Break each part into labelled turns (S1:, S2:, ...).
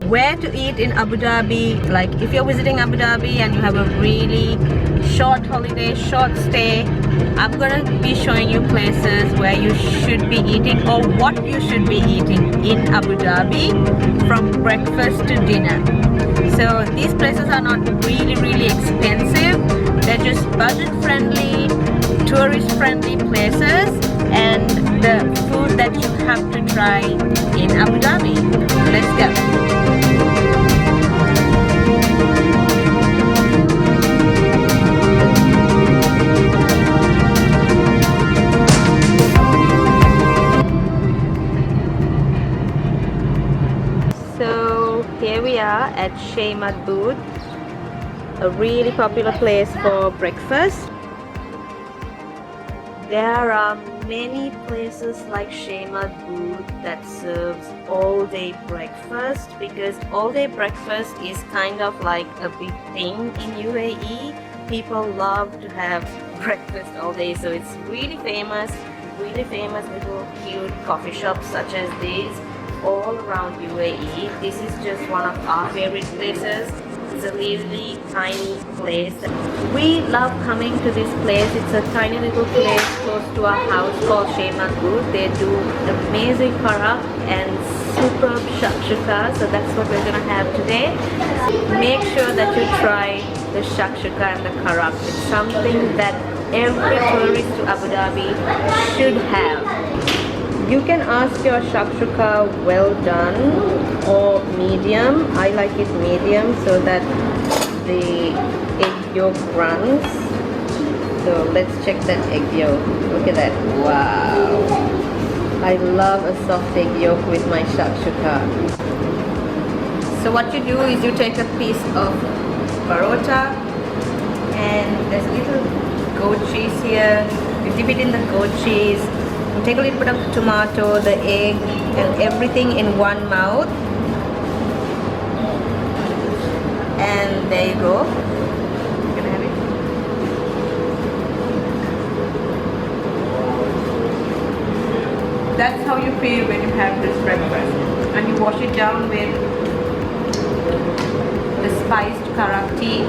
S1: where to eat in Abu Dhabi. Like if you're visiting Abu Dhabi and you have a really short holiday, short stay, I'm gonna be showing you places where you should be eating or what you should be eating in Abu Dhabi from breakfast to dinner. So these places are not really expensive. They're just budget friendly, tourist friendly places, and the food that you have to try in Abu Dhabi. Let's go. So here we are at Shay Madboot, a really popular place for breakfast. There are many places like Shay Madboot that serves all-day breakfast, because all-day breakfast is kind of like a big thing in UAE. People love to have breakfast all day, so it's really famous little cute coffee shops such as these all around UAE. This is just one of our favorite places. It's a really tiny place. We love coming to this place. It's a tiny little place close to our house called Shay Madboot. They do amazing karak and superb shakshuka, so that's what we're gonna have today. Make sure that you try the shakshuka and the karak. It's something that every tourist to Abu Dhabi should have. You can ask your shakshuka well done or medium. I like it medium so that the egg yolk runs. So let's check that egg yolk. Look at that. Wow. I love a soft egg yolk with my shakshuka. So what you do is you take a piece of parota, and there's little goat cheese here. You dip it in the goat cheese. You take a little bit of tomato, the egg, and everything in one mouth. And there you go. You can have it. That's how you feel when you have this breakfast. And you wash it down with the spiced karak tea.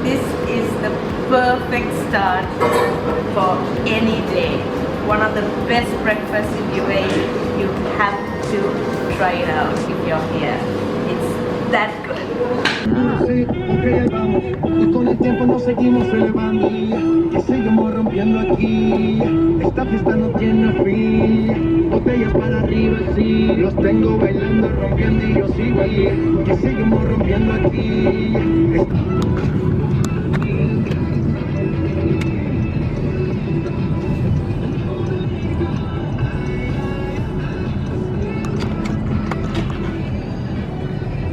S1: This is the perfect start for any day. One of the best breakfasts in UAE. You have to try it out if you're here. It's that good.
S2: Con el tiempo nos seguimos elevando, que seguimos rompiendo aquí. Esta fiesta no tiene fin. Botellas para arriba, sí. Los tengo bailando, rompiendo y yo sigo ahí. Que seguimos rompiendo aquí.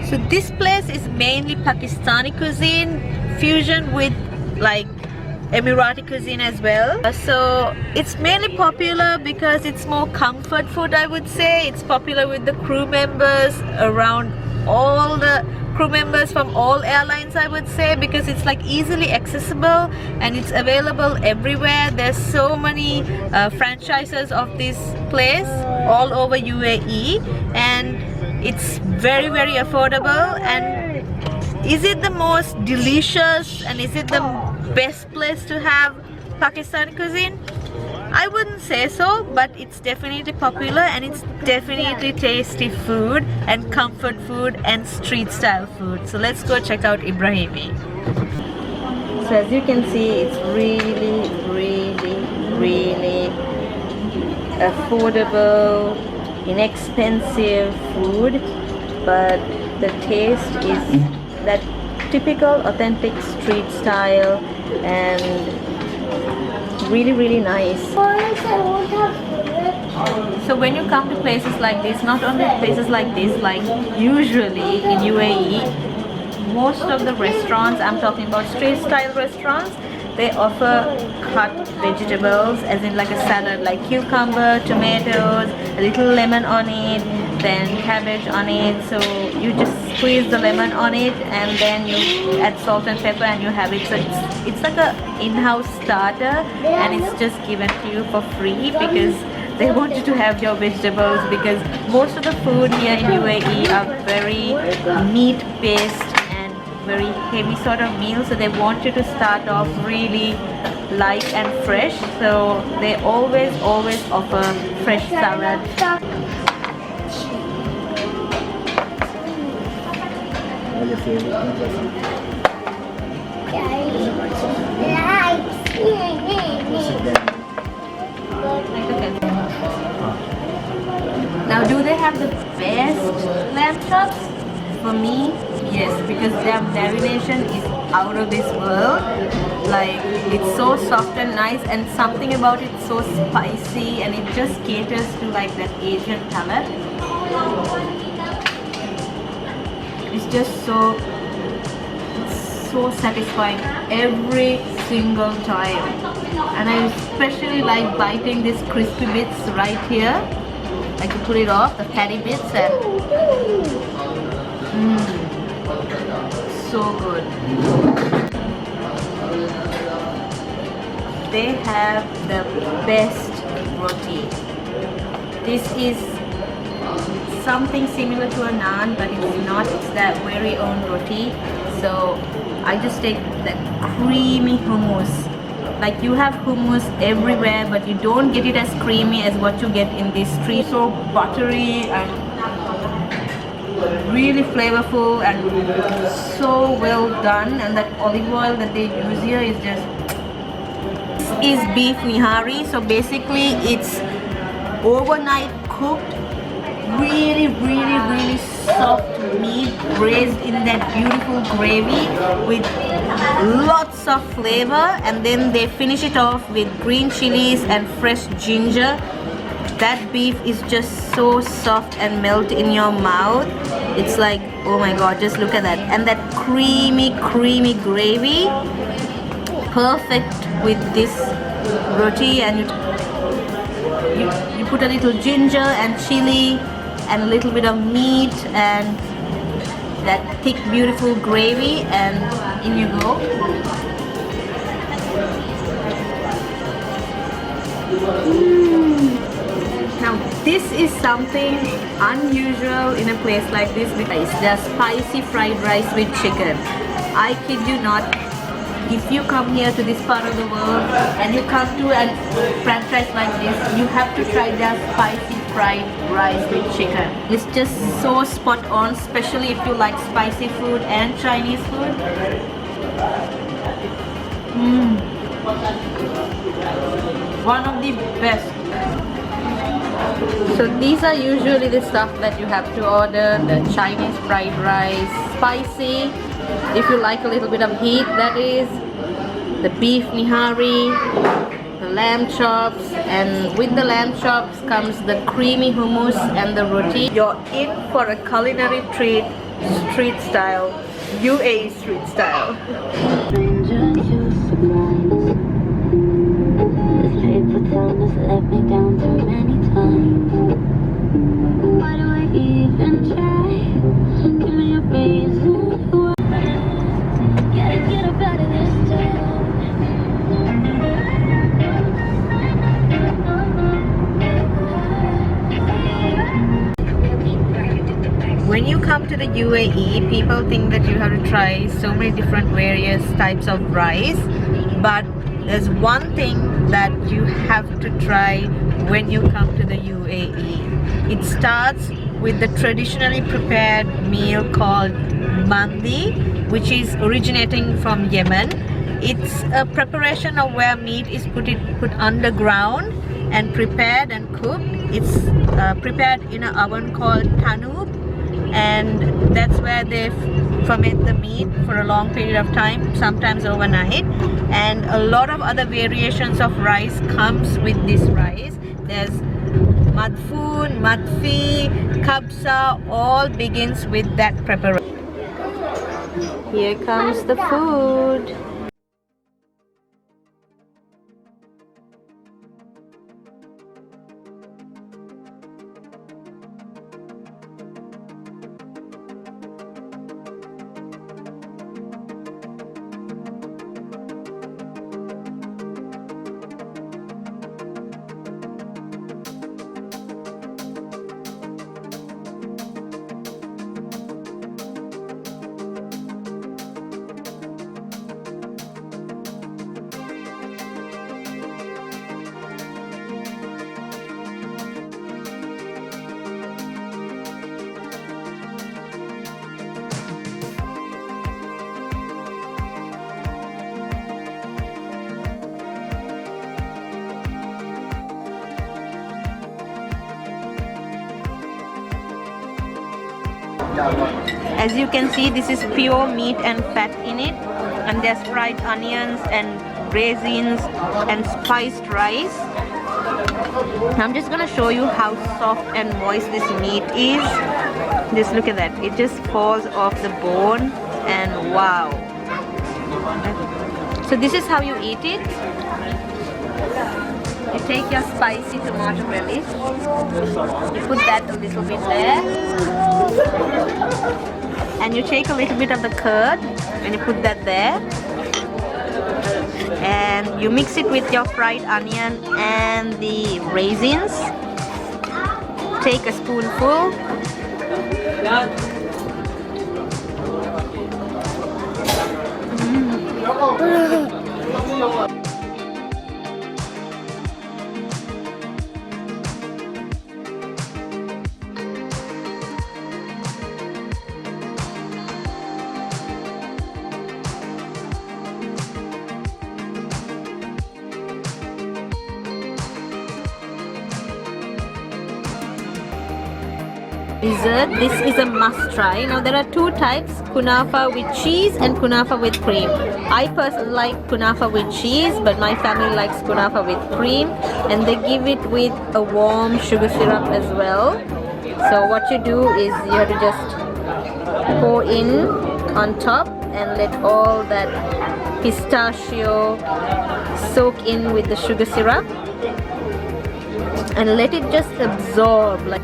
S1: So this place is mainly Pakistani cuisine, fusion with like Emirati cuisine as well. So it's mainly popular because it's more comfort food, I would say. It's popular with the crew members around, all the crew members from all airlines, I would say, because it's like easily accessible and it's available everywhere. There's so many franchises of this place all over UAE, and it's very affordable. And is it the most delicious and is it the best place to have Pakistani cuisine? I wouldn't say so, but it's definitely popular and it's definitely tasty food and comfort food and street style food. So let's go check out Ibrahimi. So as you can see, it's really affordable, inexpensive food, but the taste is that typical authentic street style and really nice. So when you come to places like this, not only places like this, like usually in UAE, most of the restaurants, I'm talking about street style restaurants, they offer cut vegetables, as in like a salad, like cucumber, tomatoes, a little lemon on it, then cabbage on it. So you just squeeze the lemon on it and then you add salt and pepper and you have it. So it's like a in-house starter, and it's just given to you for free because they want you to have your vegetables, because most of the food here in UAE are very meat based and very heavy sort of meals, so they want you to start off really light and fresh. So they always offer fresh salad. Now, do they have the best lamb chops? For me, yes, because their marination is out of this world. Like, it's so soft and nice, and something about it so spicy, and it just caters to like that Asian palate. It's just so satisfying every single time, and I especially like biting these crispy bits right here. I can pull it off, the fatty bits, and so good. They have the best roti. This is something similar to a naan, but it's not. It's their very own roti. So I just take that creamy hummus. Like, you have hummus everywhere, but you don't get it as creamy as what you get in this street. So buttery and really flavorful and so well done. And that olive oil that they use here is just... This is beef nihari. So basically it's overnight cooked, really soft meat braised in that beautiful gravy with lots of flavor, and then they finish it off with green chilies and fresh ginger. That beef is just so soft and melt in your mouth. It's like, oh my god, just look at that. And that creamy gravy, perfect with this roti. And you put a little ginger and chili and a little bit of meat and that thick beautiful gravy, and in you go. Now this is something unusual in a place like this, because there's spicy fried rice with chicken. I kid you not, if you come here to this part of the world and you come to a franchise like this, you have to try their spicy fried rice with chicken. It's just so spot on, especially if you like spicy food and Chinese food. One of the best. So these are usually the stuff that you have to order. The Chinese fried rice, spicy, if you like a little bit of heat, that is. The beef nihari, the lamb chops, and with the lamb chops comes the creamy hummus and the roti. You're in for a culinary treat, street style, UAE street style. Let me down too many times. Why do I even try? Give me a reason. Get up out of this town. When you come to the UAE, people think that you have to try so many different various types of rice, but there's one thing that you have to try when you come to the UAE. It starts with the traditionally prepared meal called mandi, which is originating from Yemen. It's a preparation of where meat is put underground and prepared and cooked. It's prepared in an oven called tanoob, and that's where they ferment the meat for a long period of time, sometimes overnight. And a lot of other variations of rice comes with this rice. There's madfoon, madfi, kabsa, all begins with that preparation. Here comes the food. As you can see, this is pure meat and fat in it, and there's fried onions and raisins and spiced rice. I'm just gonna show you how soft and moist this meat is. Just look at that, it just falls off the bone, and wow. So this is how you eat it. You take your spicy tomato relish, you put that a little bit there, and you take a little bit of the curd and you put that there, and you mix it with your fried onion and the raisins. Take a spoonful. Dessert, this is a must try. Now there are two types, kunafa with cheese and kunafa with cream. I personally like kunafa with cheese, but my family likes kunafa with cream, and they give it with a warm sugar syrup as well. So what you do is you have to just pour in on top and let all that pistachio soak in with the sugar syrup, and let it just absorb like.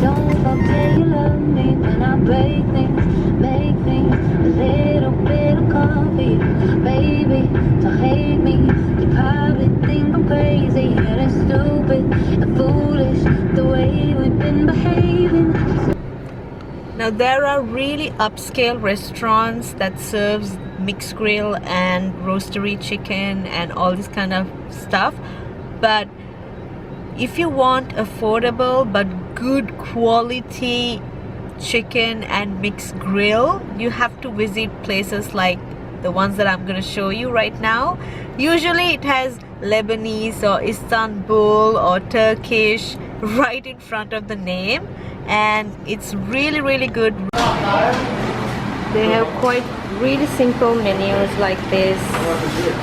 S3: Don't forget you love me when I break things, make things, a little bit of coffee. Baby, don't hate me, you probably think I'm crazy, and it's stupid and foolish the way we've been behaving.
S1: Now there are really upscale restaurants that serves mixed grill and roastery chicken and all this kind of stuff, but if you want affordable but good quality chicken and mixed grill, you have to visit places like the ones that I'm going to show you right now. Usually it has Lebanese or Istanbul or Turkish right in front of the name, and it's really good. They have quite really simple menus like this,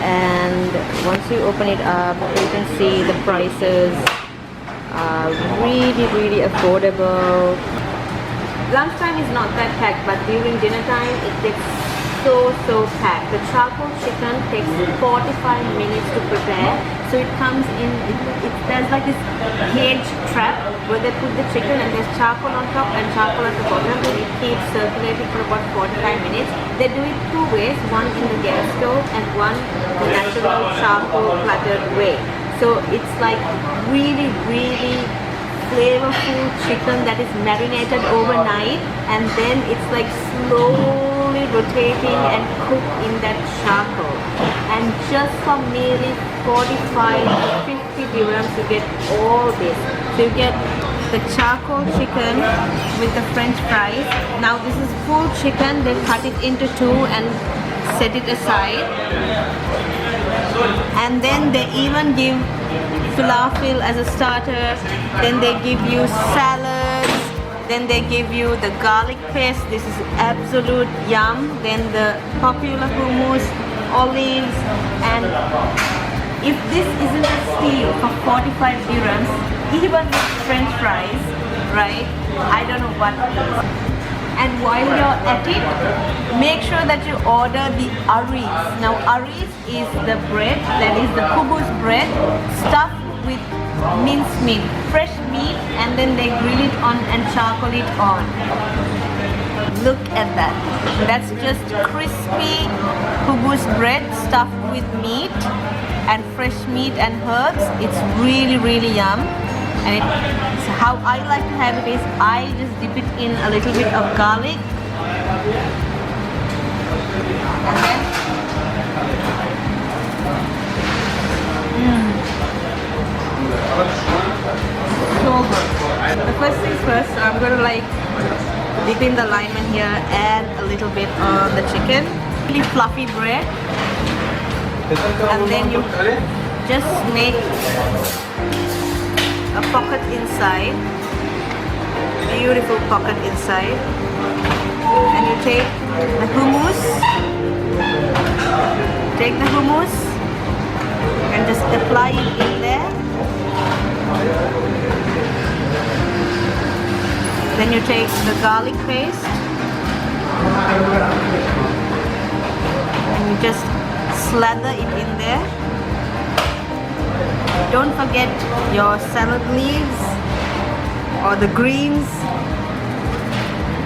S1: and once you open it up you can see the prices are really affordable. Lunchtime is not that packed, but during dinner time it gets so packed. The charcoal chicken takes 45 minutes to prepare, so it comes in, there's like this cage trap where they put the chicken and there's charcoal on top and charcoal at the bottom, and it keeps circulating for about 45 minutes. They do it two ways, one in the gas stove and one the natural charcoal platted way. So it's like really flavorful chicken that is marinated overnight, and then it's like slowly rotating and cooked in that charcoal. And just for merely 45 to 50 dirhams you get all this. So you get the charcoal chicken with the french fries. Now this is full chicken, they cut it into two and set it aside. And then they even give falafel as a starter, then they give you salads, then they give you the garlic paste. This is absolute yum. Then the popular hummus, olives, and if this isn't a steal for 45 dirhams, even with french fries, right, I don't know what is. And while you're at it, make sure that you order the aris. Now aris is the bread, that is the kubus bread stuffed with minced meat, fresh meat, and then they grill it on and charcoal it on. Look at that. That's just crispy kubus bread stuffed with meat and fresh meat and herbs. It's really yum. And so how I like to have it is I just dip it in a little bit of garlic, and then so good. like dip in the lime in here, add a little bit on the chicken, really fluffy bread, and then you just make a pocket inside, beautiful pocket inside, and you take the hummus, and just apply it in there. Then you take the garlic paste and you just slather it in there. Don't forget your salad leaves or the greens,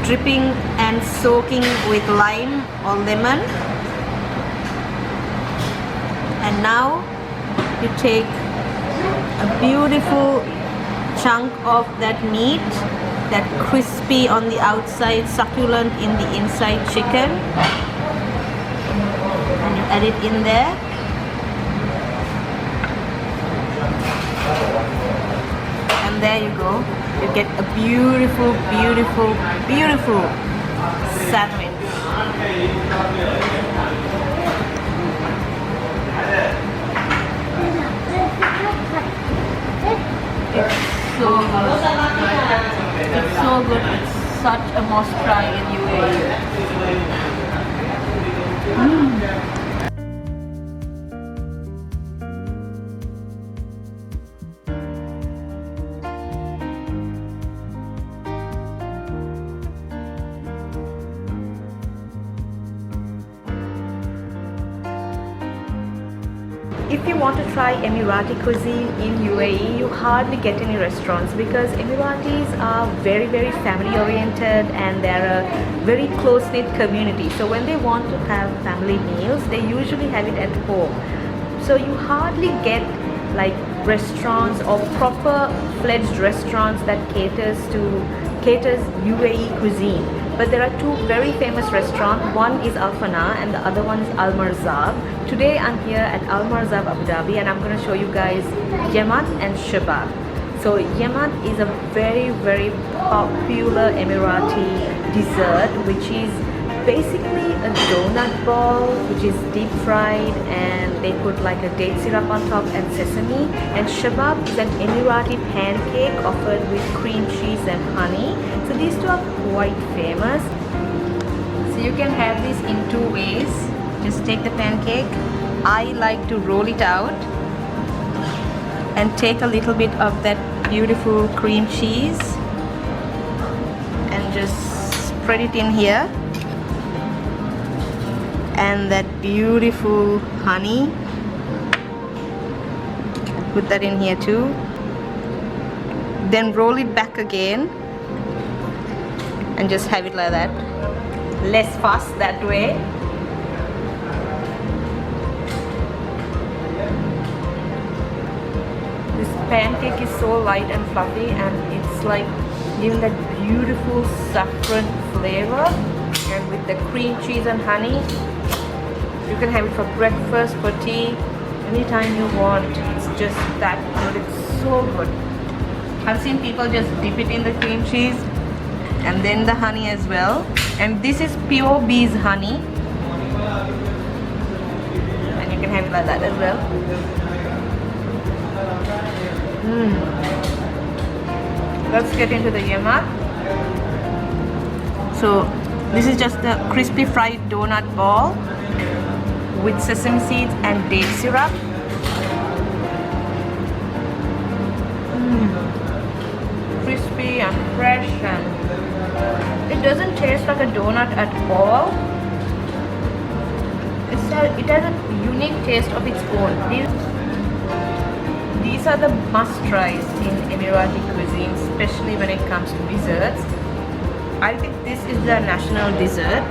S1: dripping and soaking with lime or lemon. And now you take a beautiful chunk of that meat, that crispy on the outside, succulent in the inside chicken, and you add it in there. And there you go. You get a beautiful, beautiful, beautiful sandwich. It's so good. It's so good. It's such a must try in U.A.E. If you want to try Emirati cuisine in U.A.E, you hardly get any restaurants because Emiratis are very family oriented and they're a very close-knit community. So when they want to have family meals, they usually have it at home. So you hardly get like restaurants or proper fledged restaurants that caters U.A.E cuisine. But there are two very famous restaurants. One is Al Fana and the other one is Al Marzab. Today I'm here at Al Marzab Abu Dhabi and I'm going to show you guys Yemat and Shabab. So Yemat is a very popular Emirati dessert, which is basically a donut ball which is deep fried and they put like a date syrup on top and sesame. And Shabab is an Emirati pancake offered with cream cheese and honey. So these two are quite famous. So you can have this in two ways. Just take the pancake. I like to roll it out and take a little bit of that beautiful cream cheese and just spread it in here. And that beautiful honey, put that in here too. Then roll it back again and just have it like that. Less fuss that way. This pancake is so light and fluffy and it's like giving that beautiful saffron flavor, and with the cream cheese and honey. You can have it for breakfast, for tea, anytime you want. It's just that good. It's so good. I've seen people just dip it in the cream cheese and then the honey as well. And this is pure bees honey. And you can have it like that as well. Let's get into the yemat. So this is just the crispy fried donut ball with sesame seeds and date syrup. Crispy and fresh, and it doesn't taste like a donut at all. It has a unique taste of its own. These are the must-tries in Emirati cuisine, especially when it comes to desserts. I think this is the national dessert.